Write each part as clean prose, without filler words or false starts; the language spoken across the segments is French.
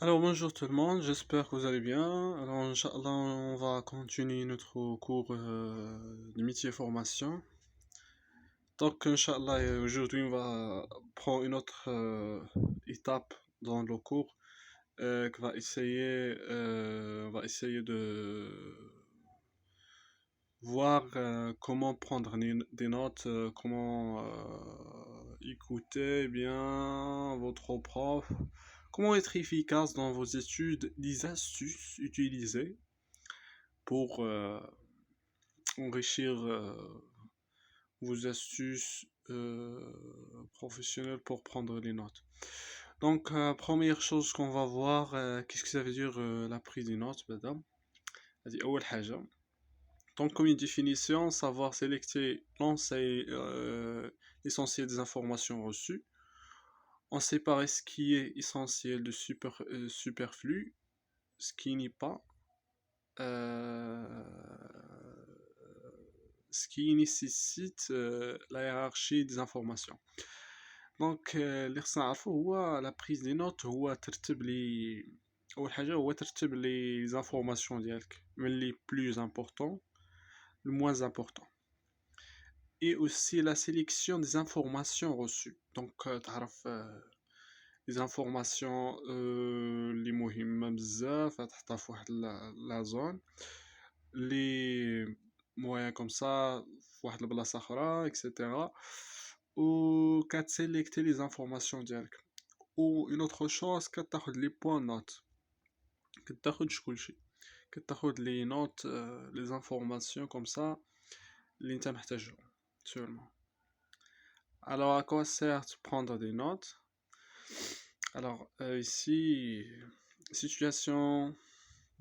Alors bonjour tout le monde, j'espère que vous allez bien. Alors Inch'Allah, on va continuer notre cours de métier formation. Donc Inch'Allah, aujourd'hui on va prendre une autre étape dans le cours on va essayer de voir comment prendre des notes, comment écouter bien votre prof, comment être efficace dans vos études, des astuces utilisées pour enrichir vos astuces professionnelles pour prendre les notes. Donc, première chose qu'on va voir, qu'est-ce que ça veut dire la prise des notes, madame? هذه أول حاجة. Donc, comme une définition, savoir sélectionner l'essentiel des informations reçues, en séparer ce qui est essentiel de superflu, ce qui n'est pas, euh, ce qui nécessite la hiérarchie des informations. دونك اللي خصنا نعرفو هو لا بريز دي نوت، هو ترتب لي اول حاجه، هو ترتب لي زانفورماسيون ديالك من لي بلوز امبورطون le moins important, et aussi la sélection des informations reçues. Donc تعرف les informations اللي مهمه بزاف تحطها في واحد لا زون لي موان كوم سا في واحد البلاصه اخرى اكسيتيرا، و كتسيليكتي لي زانفورماسيون ديالك. و اون اوتر شوز كتاخد لي بوان نوت، كتاخدش كلشي، كتاخد لي نوت لي زانفورماسيون كوم سا اللي نتا محتاجهم seulement. Alors à quoi sert de prendre des notes? Alors ici, situation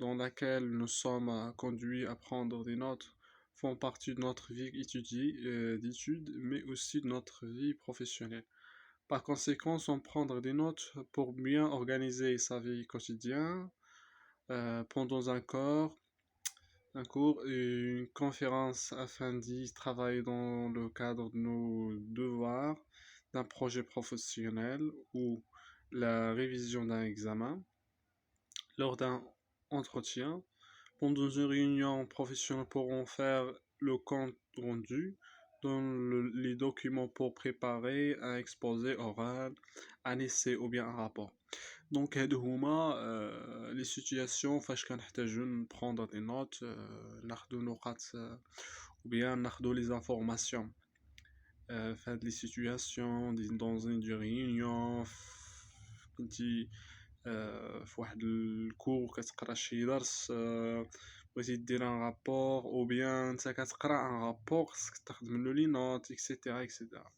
dans laquelle nous sommes conduits à prendre des notes font partie de notre vie d'études, mais aussi de notre vie professionnelle. Par conséquent, on prendre des notes pour bien organiser sa vie quotidienne, pendant un cours et une conférence afin d'y travailler dans le cadre de nos devoirs, d'un projet professionnel ou la révision d'un examen, lors d'un entretien, pendant une réunion professionnelle pour en faire le compte rendu, dans les documents pour préparer un exposé oral, un essai ou bien un rapport. Donc هادو هما les situations فاش كنحتاجو prendre des notes، ناخدو نقاط ou bien ناخدو les informations في هاد les situations dans une réunion، كنتي في واحد الكور كتقرا شي درس، بغيتي دير ان رابور او بيان نتا كتقرا ان رابور خصك تاخد منو لي نوت اكسيتيرا اكسيتيرا.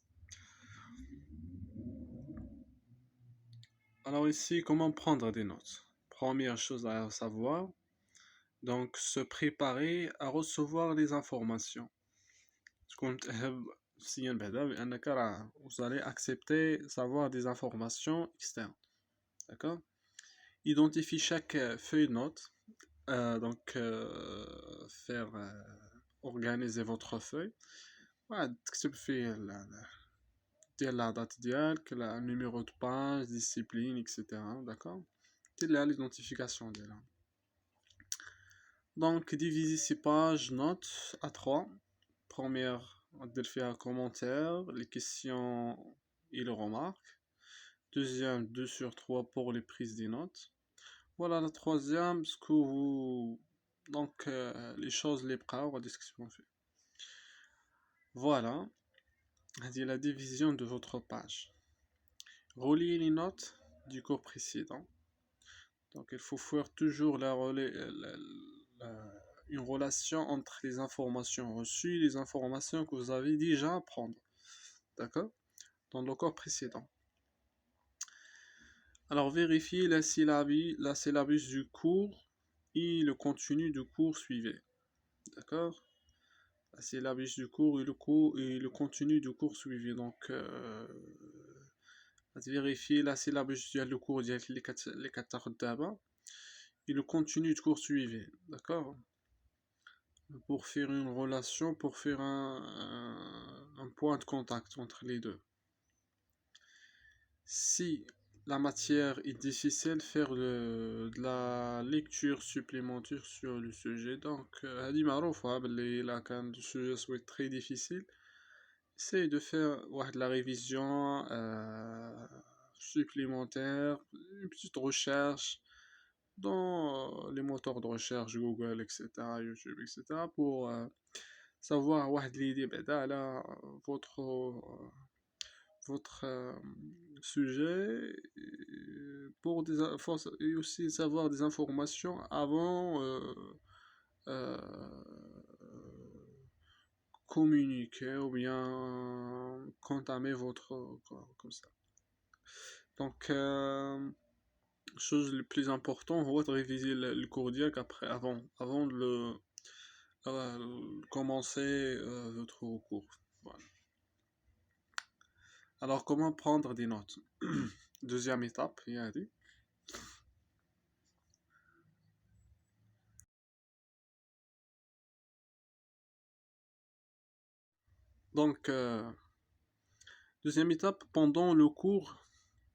Alors ici, comment prendre des notes? Première chose à savoir, donc se préparer à recevoir les informations. Vous allez accepter savoir des informations externes. D'accord? Identifier chaque feuille de notes. Donc faire organiser votre feuille. Voilà, تكتب فيه la date ديالك، le numéro de page, discipline, etc. D'accord? C'est là l'identification de là. Donc diviser ces pages notes à 3. Première, on va faire un commentaire, les questions et les remarques. Deuxième, 2 sur 3 pour les prises des notes. Voilà la troisième, ce que vous... Donc les choses les bras, on va discussion fait. Voilà, c'est la division de votre page. Reliez les notes du cours précédent. Donc il faut faire toujours une relation entre les informations reçues et les informations que vous avez déjà à prendre. D'accord? Dans le cours précédent. Alors vérifiez la syllabus du cours et le contenu du cours suivi. D'accord? La syllabus du cours et le contenu du cours suivi. Donc vérifier la syllabus du cours les 4 d'abord et le contenu du cours suivi. D'accord? Pour faire une relation, pour faire un point de contact entre les deux. Si la matière est difficile, faire de la lecture supplémentaire sur le sujet. Donc, هذه معروفة باللي إلا كان le sujet soit très difficile, essaye de faire واحد la révision supplémentaire, une petite recherche dans les moteurs de recherche Google, etc., YouTube, etc., pour savoir واحد l'idée بعدا على votre sujet pour et aussi savoir des informations avant euh, communiquer ou bien entamer votre corps comme ça. Donc, chose le plus important, on va réviser le cours d'IAC après, avant de commencer votre cours. Voilà. Alors, comment prendre des notes? Deuxième étape, il y a dit. Donc, deuxième étape, pendant le cours,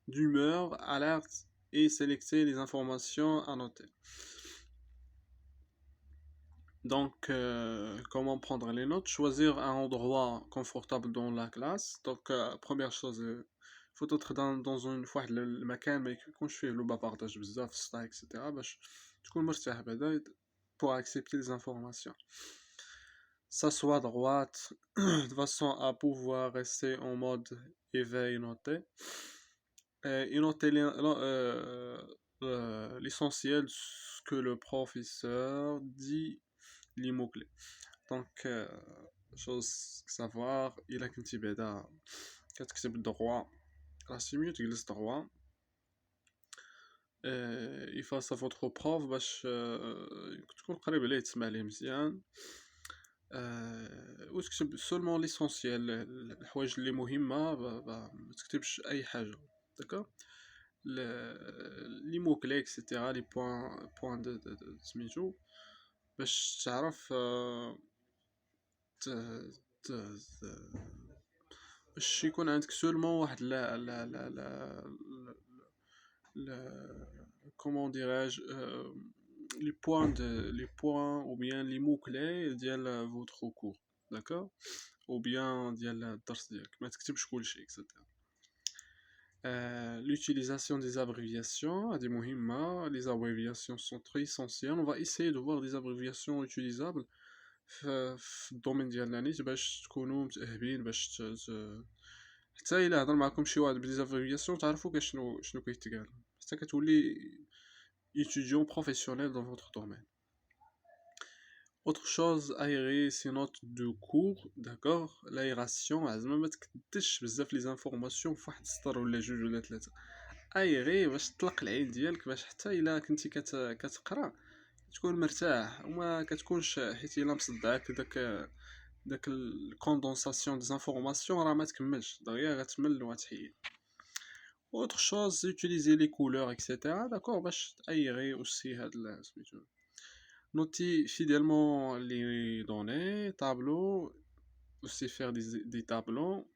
d'humeur, alerte et sélectionner les informations à noter. Donc, comment prendre les notes? Choisir un endroit confortable dans la classe. Donc, première chose, il faut être dans une fois le مكان ما يكونش فيه le bavardage بزاف السطح etc. باش تكون مرتاح بعدا pour accepter les informations. S'asseoir droite de façon à pouvoir rester en mode éveil noté. Et noter l'essentiel, ce que le professeur dit, les mots-clés. Donc, chose à savoir, il a qu'un petit béda, qu'est-ce que c'est droit, la simule, tu glisses droit, et face à votre prof, باش تكون قريب عليه تسمع ليه مزيان. واكتب seulement l'essentiel, الحوايج اللي مهمة ما تكتبش أي حاجة, d'accord. Les mots-clés, etc., les points de سميتو, باش تعرف باش يكون عندك سولمون واحد comment dirais-je, les points ou bien les mots-clés ديال votre cours, d'accord, ou bien ديال الدرس ديالك, ما تكتبش كلشي, etc. L'utilisation des abréviations, des مهمة, les abréviations sont très essentielles. On va essayer de voir des abréviations utilisables في الدومين ديالنا نيت باش تكونوا متأهبين باش حتى إلا هضر معكم شي واحد بدي زابريفياسيون تعرفوا شنو كيتقال, حتى كتولي étudiant professionnel dans votre domaine. Autre chose, aérer ses notes de cours, d'accord. L'aération, زعما ما تكدش بزاف لي زانفورماسيون فواحد السطر ولا جوج ولا ثلاثة. ايغي باش تطلق العين ديالك, باش حتى الا كنتي كتقرا تكون مرتاح وما كتكونش حيت الا مصدعك داك الكوندونساسيون دي زانفورماسيون راه ما تكملش دغيا غتمل وتحيد. Autre chose, utiliser les couleurs, etc. D'accord, باش تأيغي aussi هاد سميتو. Noter fidèlement les données, tableaux, aussi faire des tableaux,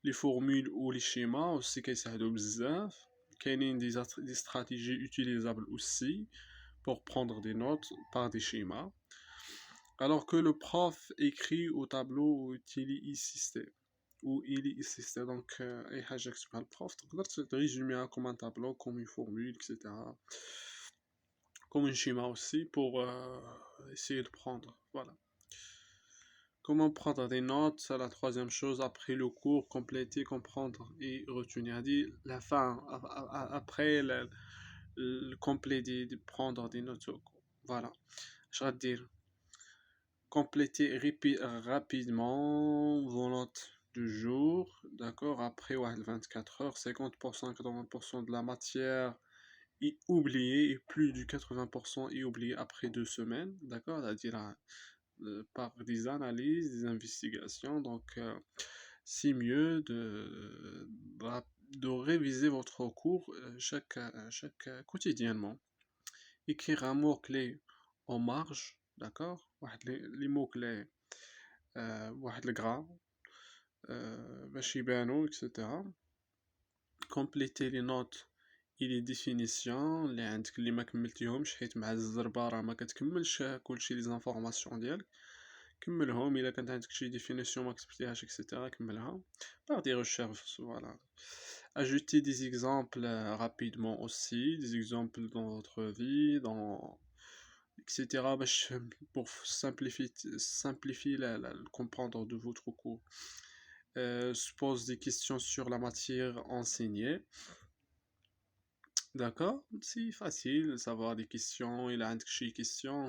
les formules ou les schémas aussi كيساعدوا بزاف. كاينين des stratégies utilisables aussi pour prendre des notes par des schémas. Alors que le prof écrit au tableau ou il système. Donc, أي حاجة كتبها البروف تقدر تريزوميها comme un tableau, comme une formule, etc. Comme un schéma aussi pour essayer de prendre. Voilà. Comment prendre des notes, c'est la troisième chose. Après le cours, compléter, comprendre et retenir. Dit la fin, après le compléter, de prendre des notes au cours. Voilà. Je vais dire, compléter rapidement vos notes du jour. D'accord. Après 24 heures, 50%, 80% de la matière est oubliée et plus du 80% est oublié après 2 semaines. D'accord. C'est-à-dire par des analyses, des investigations. Donc, c'est mieux de réviser votre cours chaque quotidiennement. Écrire un mot-clé en marge, d'accord, les mots-clés, واحد الجرام باش يبانو, etc. Compléter les notes لي ديفينيسيون اللي عندك اللي ما كملتيهمش، حيت مع الزربه راه ما كتكملش كلشي لي زانفورماسيون ديالك. كملهم الا كانت عندك شي ديفينيسيون ما كتبتيهاش اكسيتيرا كملها par des recherches, voilà. Ajouter des exemples rapidement aussi, des exemples dans votre vie, dans etc. pour simplifier le comprendre de votre cours. Se pose des questions sur la matière enseignée. D'accord? C'est facile de savoir des questions. Il a des questions.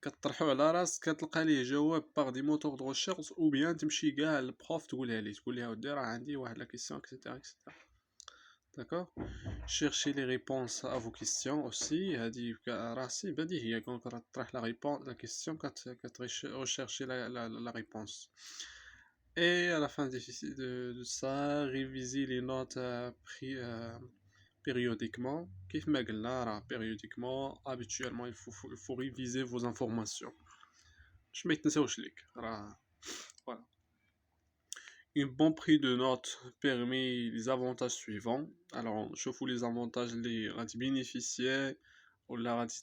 كتطرحو على راسك كتلقى ليه جواب باغ دي موتور دو ريشيرش، او بيان تمشي كاع للبروف تقولها ليه، تقول ليه اودي راه عندي واحد لا كيسيون اكسيتيرا اكسيتيرا. داكوغ. chercher les réponses à vos questions aussi. هادي راه سي بديهيه كون كتطرح لا ريبون لا كيسيون rechercher la réponse. Et à la fin de ça, réviser les notes périodiquement. كيف ما قلنا راه périodiquement habituellement il faut réviser vos informations باش ما يتنساوش ليك راه. voilà. Un bon prix de notes permet les avantages suivants. Alors نشوفوا les avantages اللي غادي bénéficier ولا غادي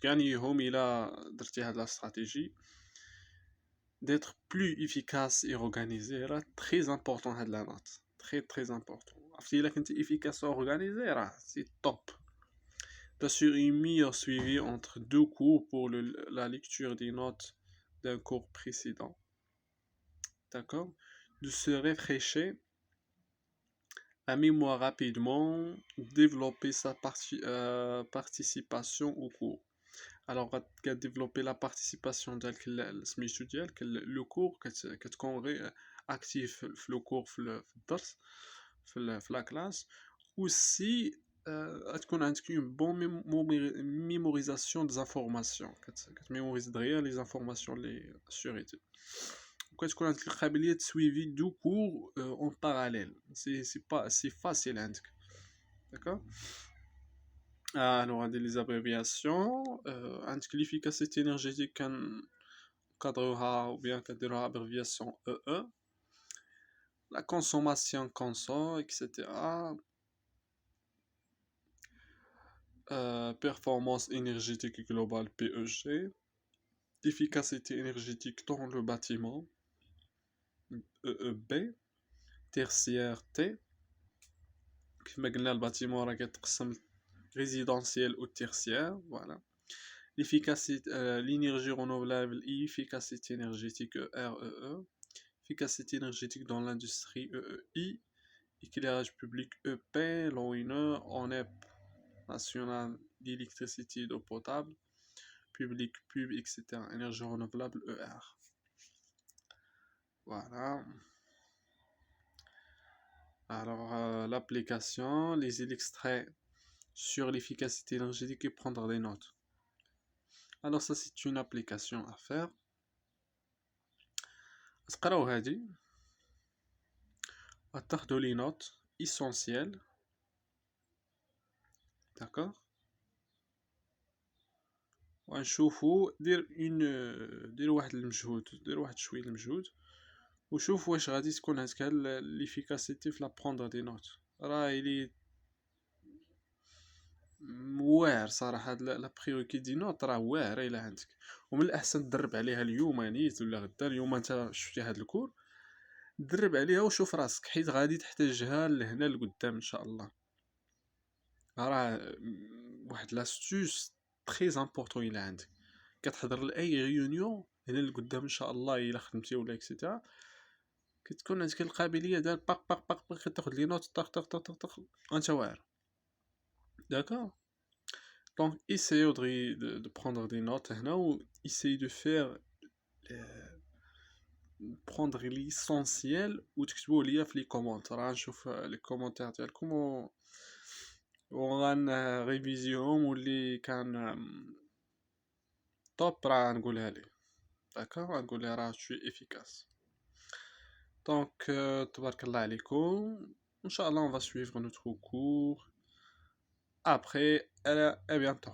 تغانيهم الا درتي هاد لا استراتيجي. D'être plus efficace et organisé, là, très important هاد la note, très important. عرفتي الا كنتي efficace et organisé راه c'est top. D'assurer un meilleur suivi entre deux cours pour la lecture des notes d'un cours précédent. D'accord? De se rafraîchir la mémoire rapidement, développer sa participation au cours. Alors développer la participation ديالك سميتو ديالك لو كور، كتكون اكتيف في لو كور في الدرس في لا كلاس. aussi غتكون عندك اون بون ميموريزاسيون دي زانفورماسيون، كتميموريز دغيا لي زانفورماسيون لي سوريتي، وكتكون عندك القابليه تسويفي دو كور اون باراليل. سي فاسيل عندك. داكوغ. Alors, on a les abréviations. عندك l'efficacité énergétique كنقدروها ou bien كنديروها abréviation EE. La consommation conso, etc. Performance énergétique globale PEG. Efficacité énergétique dans le bâtiment EEB. Tertiaire T. كما قلنا الباتيمون راه كيتقسم résidentiel ou tertiaire, voilà. L'efficacité, l'énergie renouvelable et efficacité énergétique REE, efficacité énergétique dans l'industrie EEI, éclairage public EP, l'ONE, ONEP, national d'électricité et d'eau potable, public pub, etc. Énergie renouvelable ER. Voilà. Alors, l'application, les extraits sur l'efficacité énergétique et prendre des notes. Alors ça c'est une application à faire. تقراو هادي وتاخدوا لي نوت essentielles. d'accord. ونشوفوا دير واحد المجهود، دير واحد شويه المجهود وشوف واش غادي تكون عندك هاد ليفيكاسيتي في لا بروندر دي نوت. راه لي واعر صراحه هاد لا بريوريتي دي نوت راه واعره الا عندك، ومن الاحسن تدرب عليها اليوم نيت ولا غدا. اليوم انت شفتي هاد الكور درب عليها وشوف راسك، حيت غادي تحتاجها لهنا لقدام ان شاء الله. راه واحد لاستوس تري امبورطون الا عندك كتحضر لاي ريونيون هنا لقدام ان شاء الله الا خدمتي ولا اكسيتيرا، كتكون عندك القابليه ديال باق باق باق باق كتاخد لي نوت طق طق طق طق طق وانت واعر. d'accord. donc essayez de prendre des notes هنا و essayez de faire prendre l'essentiel وتكتبوه ليا في لي كومونت. راه نشوف لي كومونتير ديالكم وغان ريفيزيهم واللي كان توب راه نقولها ليه. داكوغ. نقول ليه راه شوي افيكاس. دونك تبارك الله عليكم. ان شاء الله on va suivre notre cours après. à bientôt.